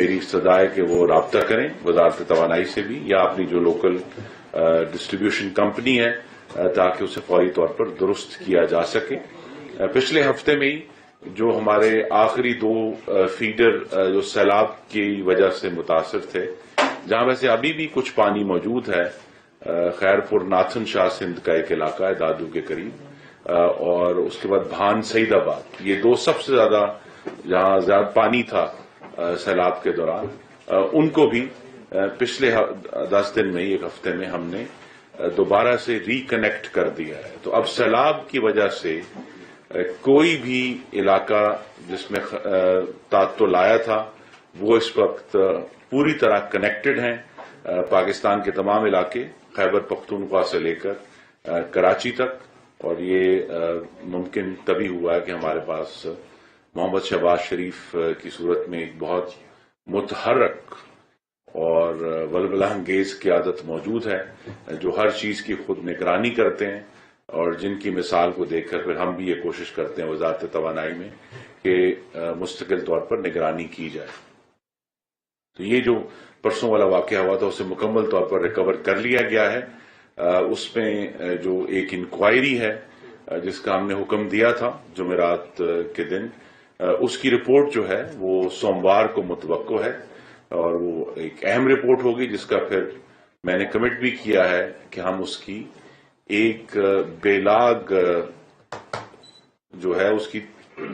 میری استدعا ہے کہ وہ رابطہ کریں وزارت توانائی سے بھی یا اپنی جو لوکل ڈسٹریبیوشن کمپنی ہے تاکہ اسے فوری طور پر درست کیا جا سکے. پچھلے ہفتے میں ہی جو ہمارے آخری 2 فیڈر جو سیلاب کی وجہ سے متاثر تھے، جہاں ویسے ابھی بھی کچھ پانی موجود ہے، خیر پور ناتھن شاہ سندھ کا ایک علاقہ ہے دادو کے قریب، اور اس کے بعد بھان سعید آباد، یہ 2 سب سے زیادہ جہاں زیادہ پانی تھا سیلاب کے دوران، ان کو بھی پچھلے 10 دن میں ایک ہفتے میں ہم نے دوبارہ سے ریکنیکٹ کر دیا ہے. تو اب سیلاب کی وجہ سے کوئی بھی علاقہ جس میں تعطل آیا تھا وہ اس وقت پوری طرح کنیکٹڈ ہیں. پاکستان کے تمام علاقے خیبر پختونخوا سے لے کر کراچی تک، اور یہ ممکن تبھی ہوا ہے کہ ہمارے پاس محمد شہباز شریف کی صورت میں ایک بہت متحرک اور ولولہ انگیز قیادت موجود ہے جو ہر چیز کی خود نگرانی کرتے ہیں، اور جن کی مثال کو دیکھ کر پھر ہم بھی یہ کوشش کرتے ہیں وزارت توانائی میں کہ مستقل طور پر نگرانی کی جائے. تو یہ جو پرسوں والا واقعہ ہوا تھا اسے مکمل طور پر ریکور کر لیا گیا ہے. اس میں جو ایک انکوائری ہے جس کا ہم نے حکم دیا تھا جمعرات کے دن، اس کی رپورٹ جو ہے وہ سوموار کو متوقع ہے، اور وہ ایک اہم رپورٹ ہوگی جس کا پھر میں نے کمٹ بھی کیا ہے کہ ہم اس کی ایک بیلاگ جو ہے اس کی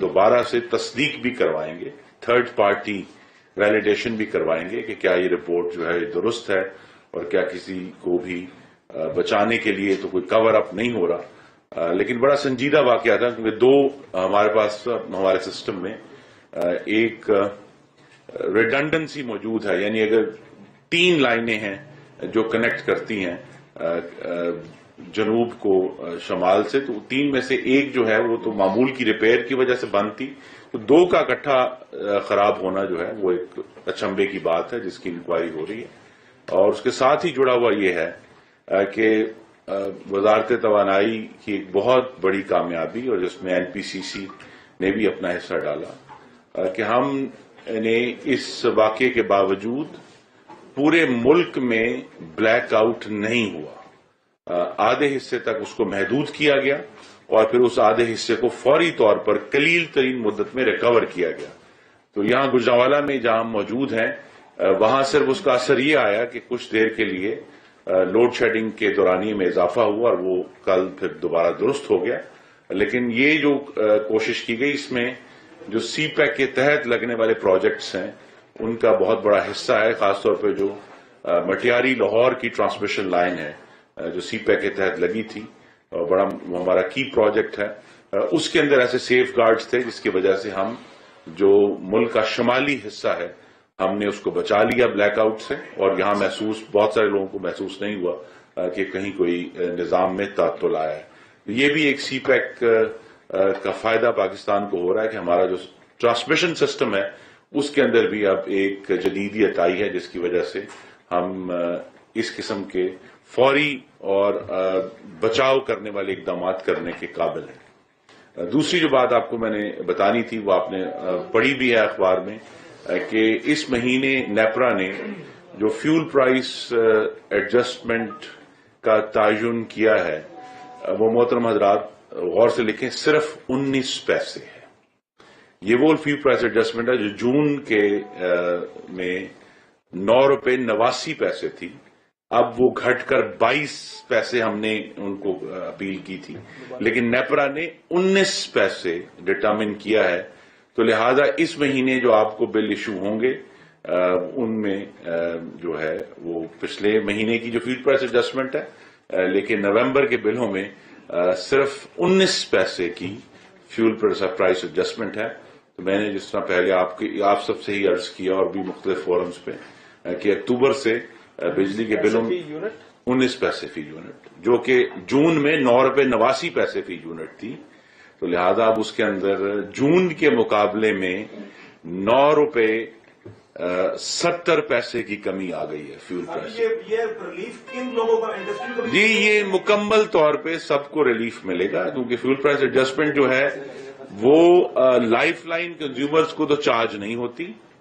دوبارہ سے تصدیق بھی کروائیں گے، 3rd پارٹی ویلیڈیشن بھی کروائیں گے کہ کیا یہ رپورٹ جو ہے درست ہے اور کیا کسی کو بھی بچانے کے لیے تو کوئی کور اپ نہیں ہو رہا. لیکن بڑا سنجیدہ واقعہ تھا کیونکہ 2 ہمارے پاس ہمارے سسٹم میں ایک ریڈنڈنسی موجود ہے، یعنی اگر 3 لائنیں ہیں جو کنیکٹ کرتی ہیں جنوب کو شمال سے، تو 3 میں سے ایک جو ہے وہ تو معمول کی ریپیئر کی وجہ سے بند تھی، تو 2 کا اکٹھا خراب ہونا جو ہے وہ ایک اچنبے کی بات ہے جس کی انکوائری ہو رہی ہے. اور اس کے ساتھ ہی جڑا ہوا یہ ہے کہ وزارت توانائی کی ایک بہت بڑی کامیابی، اور جس میں NPCC نے بھی اپنا حصہ ڈالا، کہ ہم نے اس واقعے کے باوجود پورے ملک میں بلیک آؤٹ نہیں ہوا. آدھے حصے تک اس کو محدود کیا گیا اور پھر اس آدھے حصے کو فوری طور پر قلیل ترین مدت میں ریکور کیا گیا. تو یہاں گجرانوالہ میں جہاں ہم موجود ہیں وہاں صرف اس کا اثر یہ آیا کہ کچھ دیر کے لیے لوڈ شیڈنگ کے دورانیے میں اضافہ ہوا اور وہ کل پھر دوبارہ درست ہو گیا. لیکن یہ جو کوشش کی گئی اس میں جو سی پیک کے تحت لگنے والے پروجیکٹس ہیں ان کا بہت بڑا حصہ ہے، خاص طور پہ جو مٹیاری لاہور کی ٹرانسمیشن لائن ہے جو سی پیک کے تحت لگی تھی، بڑا ہمارا کی پروجیکٹ ہے. اس کے اندر ایسے سیف گارڈز تھے جس کی وجہ سے ہم جو ملک کا شمالی حصہ ہے ہم نے اس کو بچا لیا بلیک آؤٹ سے، اور یہاں بہت سارے لوگوں کو محسوس نہیں ہوا کہ کہیں کوئی نظام میں تعطل آیا ہے. یہ بھی ایک سی پیک کا فائدہ پاکستان کو ہو رہا ہے کہ ہمارا جو ٹرانسمیشن سسٹم ہے اس کے اندر بھی اب ایک جدیدیت آئی ہے جس کی وجہ سے ہم اس قسم کے فوری اور بچاؤ کرنے والے اقدامات کرنے کے قابل ہیں. دوسری جو بات آپ کو میں نے بتانی تھی وہ آپ نے پڑھی بھی ہے اخبار میں کہ اس مہینے نیپرا نے جو فیول پرائس ایڈجسٹمنٹ کا تعین کیا ہے وہ محترم حضرات غور سے لکھیں صرف 19 پیسے ہے. یہ وہ فیول پرائس ایڈجسٹمنٹ ہے جو جون کے میں 9 روپے 89 پیسے تھی، اب وہ گھٹ کر 22 پیسے ہم نے ان کو اپیل کی تھی، لیکن نیپرا نے 19 پیسے ڈٹرمن کیا ہے. تو لہذا اس مہینے جو آپ کو بل ایشو ہوں گے ان میں جو ہے وہ پچھلے مہینے کی جو فیول پرائس ایڈجسٹمنٹ ہے، لیکن نومبر کے بلوں میں صرف 19 پیسے کی فیول پرائس ایڈجسٹمنٹ ہے. تو میں نے جس طرح پہلے آپ سب سے ہی عرض کیا اور بھی مختلف فورمز پہ کہ اکتوبر سے بجلی کے بلوں میں 19 پیسے فی یونٹ، جو کہ جون میں 9 روپے 89 پیسے فی یونٹ تھی. تو لہذا اب اس کے اندر جون کے مقابلے میں 9 روپے 70 پیسے کی کمی آ گئی ہے فیول پرائس. یہ ریلیف کن لوگوں کا انڈسٹری کو؟ جی یہ مکمل طور پہ سب کو ریلیف ملے گا کیونکہ فیول پرائس ایڈجسٹمنٹ جو ہے وہ لائف لائن کنزیومرز کو تو چارج نہیں ہوتی،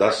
10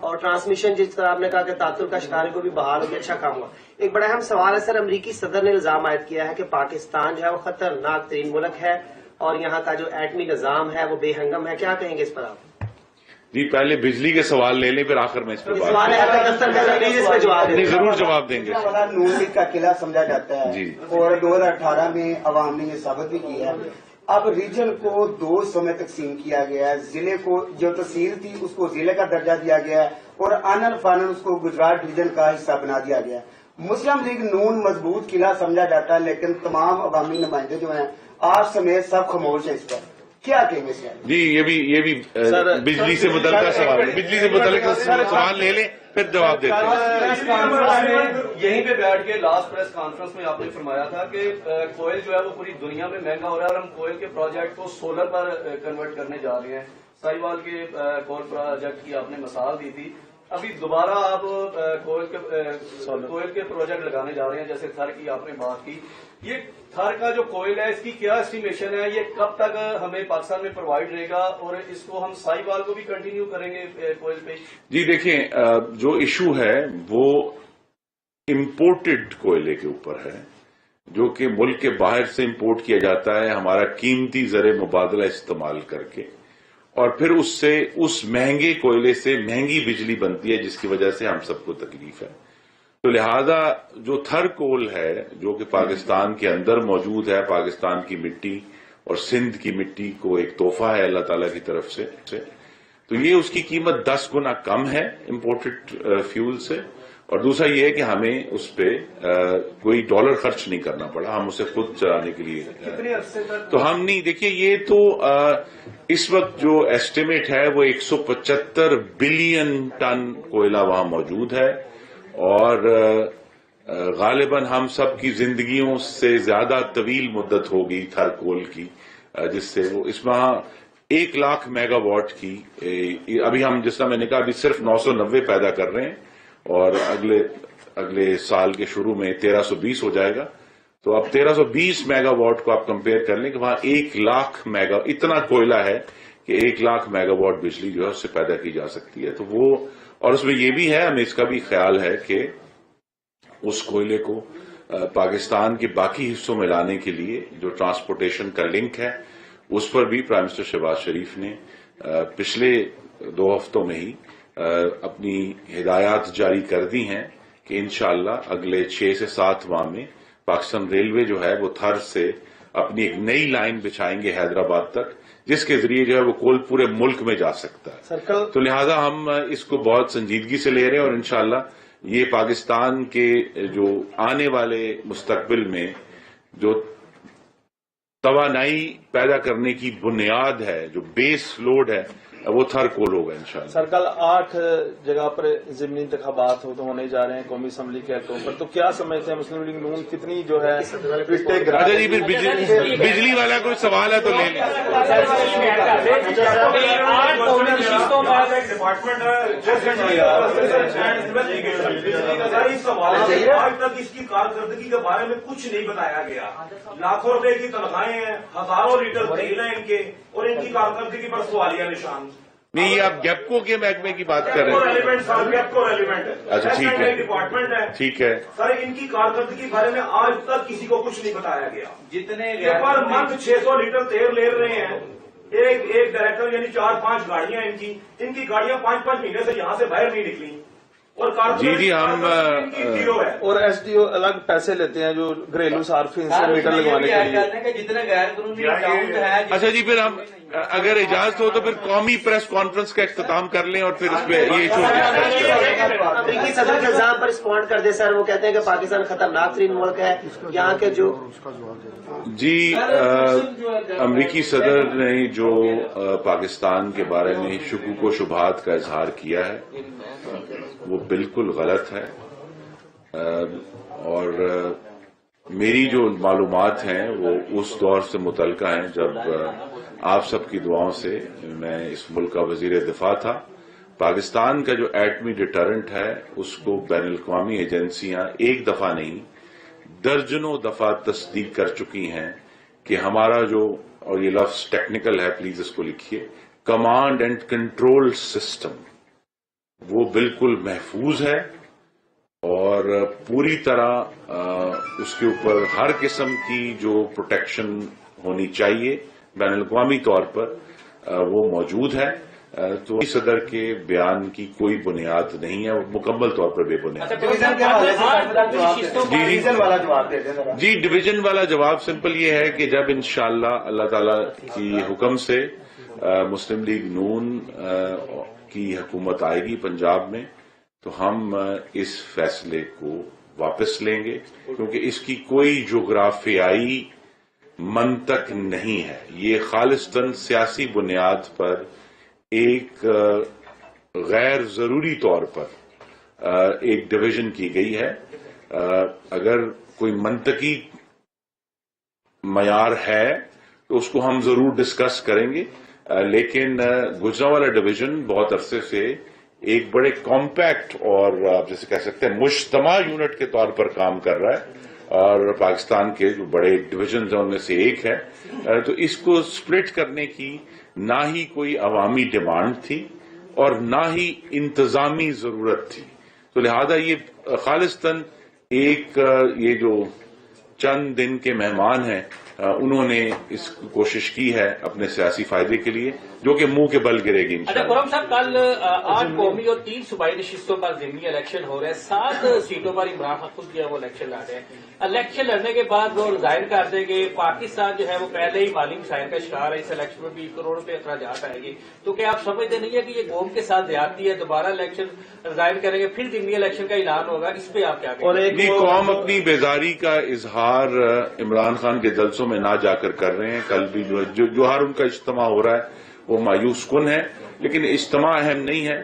اور ٹرانسمیشن جس طرح آپ نے کہا کہ تعطل کا شکار کو بھی بحال ہو گیا، اچھا کام ہوا. ایک بڑا اہم سوال ہے سر، امریکی صدر نے الزام عائد کیا ہے کہ پاکستان جو ہے وہ خطرناک ترین ملک ہے اور یہاں کا جو ایٹمی نظام ہے وہ بے ہنگم ہے، کیا کہیں گے اس پر آپ؟ جی پہلے بجلی کے سوال لے لیں پھر آخر میں اس پہ بات سوال ہے دفتر میں پلیز اس پہ جواب دیں. ضرور جواب دیں گے. نون لیگ کا قلعہ سمجھا جاتا ہے جی. اور 2018 میں عوام نے یہ ثابت بھی کیا ہے. اب ریجن کو 2 حصوں میں تقسیم کیا گیا ہے. ضلع کو جو تحصیل تھی اس کو ضلع کا درجہ دیا گیا ہے اور آنن فانن اس کو گجرات ڈویژن کا حصہ بنا دیا گیا ہے. مسلم لیگ نون مضبوط قلعہ سمجھا جاتا ہے لیکن تمام عوامی نمائندے جو ہیں آپ سمیت سب خاموش ہیں اس پر، کیا کہیں گے سر؟ جی یہ بھی بجلی سے متعلقہ سوال ہے. بجلی سے متعلقہ سوال لے لیں پھر جواب دیتے ہیں. یہیں پہ بیٹھ کے لاسٹ پریس کانفرنس میں آپ نے فرمایا تھا کہ کوئل جو ہے وہ پوری دنیا میں مہنگا ہو رہا ہے اور ہم کوئل کے پروجیکٹ کو سولر پر کنورٹ کرنے جا رہے ہیں. ساہیوال کے کول پروجیکٹ کی آپ نے مثال دی تھی. ابھی دوبارہ آپ کوئل کے پروجیکٹ لگانے جا رہے ہیں، جیسے تھر کی آپ نے بات کی. یہ تھر کا جو کوئل ہے اس کی کیا اسٹیمیشن ہے؟ یہ کب تک ہمیں پاکستان میں پرووائڈ رہے گا اور اس کو ہم ساہیوال کو بھی کنٹینیو کریں گے کوئل پہ؟ جی دیکھیں جو ایشو ہے وہ امپورٹڈ کوئلے کے اوپر ہے جو کہ ملک کے باہر سے امپورٹ کیا جاتا ہے ہمارا قیمتی زر مبادلہ استعمال کر کے، اور پھر اس مہنگے کوئلے سے مہنگی بجلی بنتی ہے جس کی وجہ سے ہم سب کو تکلیف ہے. تو لہذا جو تھر کول ہے جو کہ پاکستان کے اندر موجود ہے، پاکستان کی مٹی اور سندھ کی مٹی کو ایک تحفہ ہے اللہ تعالیٰ کی طرف سے، تو یہ اس کی قیمت 10 گنا کم ہے امپورٹڈ فیول سے. اور دوسرا یہ ہے کہ ہمیں اس پہ کوئی ڈالر خرچ نہیں کرنا پڑا، ہم اسے خود چلانے کے لیے تو ہم نہیں. دیکھیے یہ تو اس وقت جو ایسٹیمیٹ ہے وہ 175 بلین ٹن کوئلہ وہاں موجود ہے اور غالباً ہم سب کی زندگیوں سے زیادہ طویل مدت ہوگی تھر کول کی، جس سے وہ اس ماہ 1 لاکھ میگا واٹ کی ابھی ہم جس طرح میں نے کہا ابھی صرف 990 پیدا کر رہے ہیں اور اگلے سال کے شروع میں 1320 ہو جائے گا. تو اب 1320 میگا واٹ کو آپ کمپیئر کر لیں کہ وہاں 1 لاکھ میگا اتنا کوئلہ ہے کہ 1 لاکھ میگا واٹ بجلی جو ہے اس سے پیدا کی جا سکتی ہے. تو وہ اور اس میں یہ بھی ہے، ہمیں اس کا بھی خیال ہے کہ اس کوئلے کو پاکستان کے باقی حصوں میں لانے کے لیے جو ٹرانسپورٹیشن کا لنک ہے اس پر بھی پرائم منسٹر شہباز شریف نے پچھلے 2 ہفتوں میں ہی اپنی ہدایات جاری کر دی ہیں کہ انشاءاللہ اگلے 6 سے 7 ماہ میں پاکستان ریلوے جو ہے وہ تھر سے اپنی ایک نئی لائن بچھائیں گے حیدرآباد تک، جس کے ذریعے جو ہے وہ کول پورے ملک میں جا سکتا ہے. تو لہذا ہم اس کو بہت سنجیدگی سے لے رہے ہیں اور انشاءاللہ یہ پاکستان کے جو آنے والے مستقبل میں جو توانائی پیدا کرنے کی بنیاد ہے، جو بیس لوڈ ہے، وہ تھر کول ہوگا انشاءاللہ. سر کل 8 جگہ پر ضمنی انتخابات ہونے جا رہے ہیں قومی اسمبلی کے حلقوں پر، تو کیا سمجھتے ہیں مسلم لیگ نون کتنی جو ہے اچھا جی پھر بجلی والا کوئی سوال ہے تو لے لیں. آج تک اس کی کارکردگی کے بارے میں کچھ نہیں بتایا گیا. لاکھوں روپے کی تنخواہیں ہیں، ہزاروں لیٹر تیل ہیں ان کے، اور ان کی کارکردگی پر سوالیہ نشان. نہیں یہ آپ گیپکو کے محکمے کی بات کر رہے ہیں. گیپکو ریلیونٹ ہے، اچھا ٹھیک ہے ڈپارٹمنٹ ہے. ٹھیک ہے سر ان کی کارکردگی کے بارے میں آج تک کسی کو کچھ نہیں بتایا گیا. جتنے پر منتھ 600 لیٹر تیل لے رہے ہیں. ایک ڈائریکٹر یعنی 4-5 گاڑیاں ان کی گاڑیاں 5-5 مہینے سے یہاں سے باہر نہیں نکلی. اور جی ہم اور ایس ڈی او الگ پیسے لیتے ہیں جو گھریلو صارفین سے میٹر لگوانے کے لیے. جتنے غیر قانونی اکاؤنٹ ہے. اچھا جی پھر ہم اگر اجازت ہو تو پھر قومی پریس کانفرنس کا اختتام کر لیں اور پھر اس پہ یہ امریکی صدر کے الزام پر رسپونڈ کر دیں سر. وہ کہتے ہیں کہ پاکستان خطرناک ترین ملک ہے. یہاں کے جو جی امریکی صدر نے جو پاکستان کے بارے میں شکوک و شبہات کا اظہار کیا ہے وہ بالکل غلط ہے، اور میری جو معلومات ہیں وہ اس دور سے متعلقہ ہیں جب آپ سب کی دعاؤں سے میں اس ملک کا وزیر دفاع تھا. پاکستان کا جو ایٹمی ڈیٹرنٹ ہے اس کو بین الاقوامی ایجنسیاں ایک دفعہ نہیں درجنوں دفعہ تصدیق کر چکی ہیں کہ ہمارا جو، اور یہ لفظ ٹیکنیکل ہے پلیز اس کو لکھیے، کمانڈ اینڈ کنٹرول سسٹم وہ بالکل محفوظ ہے اور پوری طرح اس کے اوپر ہر قسم کی جو پروٹیکشن ہونی چاہیے بین الاقوامی طور پر وہ موجود ہے. تو صدر کے بیان کی کوئی بنیاد نہیں ہے، وہ مکمل طور پر بے بنیاد. جی ڈویژن والا جواب سمپل یہ ہے کہ جب انشاءاللہ اللہ تعالی کی حکم سے مسلم لیگ نون کی حکومت آئے گی پنجاب میں تو ہم اس فیصلے کو واپس لیں گے، کیونکہ اس کی کوئی جغرافیائی منطق نہیں ہے. یہ خالصتاً سیاسی بنیاد پر ایک غیر ضروری طور پر ایک ڈویژن کی گئی ہے. اگر کوئی منطقی معیار ہے تو اس کو ہم ضرور ڈسکس کریں گے، لیکن گجرانوالہ ڈویژن بہت عرصے سے ایک بڑے کمپیکٹ اور آپ جیسے کہہ سکتے ہیں مجتمع یونٹ کے طور پر کام کر رہا ہے اور پاکستان کے جو بڑے ڈویژنز ہیں ان میں سے ایک ہے. تو اس کو سپلٹ کرنے کی نہ ہی کوئی عوامی ڈیمانڈ تھی اور نہ ہی انتظامی ضرورت تھی. تو لہذا یہ خالصتاً ایک یہ جو چند دن کے مہمان ہیں انہوں نے اس کوشش کی ہے اپنے سیاسی فائدے کے لیے، جو کہ منہ کے بل گرے گی انشاءاللہ. خرم صاحب کل 8 قومی اور 3 صوبائی نشستوں پر ضمنی الیکشن ہو رہے ہیں، 7 سیٹوں پر عمران خان خود جو ہے وہ الیکشن لڑ رہے ہیں. الیکشن لڑنے کے بعد وہ ظاہر کر دیں کہ پاکستان جو ہے وہ پہلے ہی مالی مسائل کا شکار ہے، اس الیکشن میں بھی کروڑ روپے اخراجات آئیں گے. تو کیا آپ سمجھتے نہیں ہے کہ یہ قوم کے ساتھ زیادتی ہے؟ دوبارہ الیکشن ظاہر کریں گے، پھر ضمنی الیکشن کا اعلان ہوگا، اس پہ آپ کیا کہیں گے؟ قوم اپنی بیزاری کا اظہار عمران خان کے جلسوں میں نہ جا کر رہے ہیں. کل بھی جو ہر ان کا اجتماع ہو رہا ہے وہ مایوس کن ہے، لیکن اجتماع اہم نہیں ہے.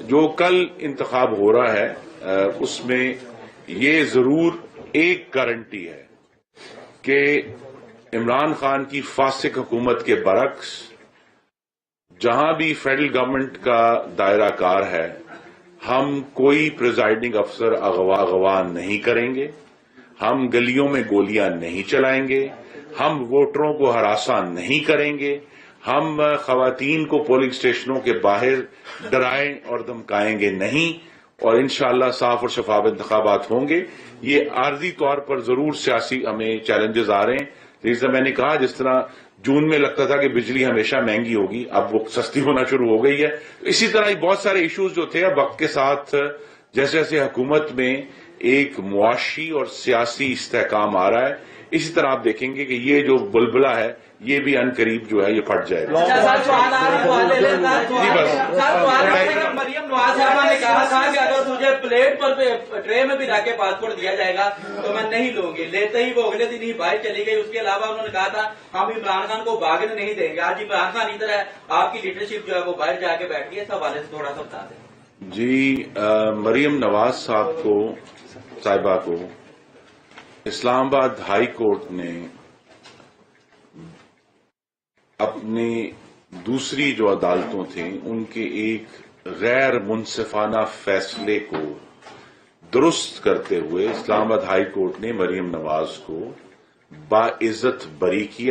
جو کل انتخاب ہو رہا ہے اس میں یہ ضرور ایک گارنٹی ہے کہ عمران خان کی فاسق حکومت کے برعکس جہاں بھی فیڈرل گورنمنٹ کا دائرہ کار ہے ہم کوئی پریزائڈنگ افسر اغوا نہیں کریں گے، ہم گلیوں میں گولیاں نہیں چلائیں گے، ہم ووٹروں کو ہراساں نہیں کریں گے، ہم خواتین کو پولنگ اسٹیشنوں کے باہر ڈرائیں اور دھمکائیں گے نہیں، اور انشاءاللہ صاف اور شفاف انتخابات ہوں گے. یہ عارضی طور پر ضرور سیاسی ہمیں چیلنجز آ رہے ہیں. جس طرح میں نے کہا، جس طرح جون میں لگتا تھا کہ بجلی ہمیشہ مہنگی ہوگی، اب وہ سستی ہونا شروع ہو گئی ہے. اسی طرح بہت سارے ایشوز جو تھے اب وقت کے ساتھ جیسے جیسے حکومت میں ایک معاشی اور سیاسی استحکام آ رہا ہے، اسی طرح آپ دیکھیں گے کہ یہ جو بلبلہ ہے یہ بھی ان قریب جو ہے یہ پھٹ جائے گا. مریم نواز صاحبہ نے کہا تھا کہ اگر مجھے پلیٹ پر ٹرے میں بھی رکھ کے پاسپورٹ دیا جائے گا تو میں نہیں لوں گی. لیتے ہی وہ اگلے دن ہی باہر چلی گئی. اس کے علاوہ انہوں نے کہا تھا ہم عمران خان کو بھاگنے نہیں دیں گے. آج عمران خان ادھر ہے، آپ کی لیڈرشپ جو ہے وہ باہر جا کے بیٹھ گئی. اس حوالے سے تھوڑا سا بتا دیں. جی مریم نواز صاحبہ کو اسلام آباد ہائی کورٹ نے اپنی دوسری جو عدالتوں تھیں ان کے ایک غیر منصفانہ فیصلے کو درست کرتے ہوئے اسلام آباد ہائی کورٹ نے مریم نواز کو باعزت بری کیا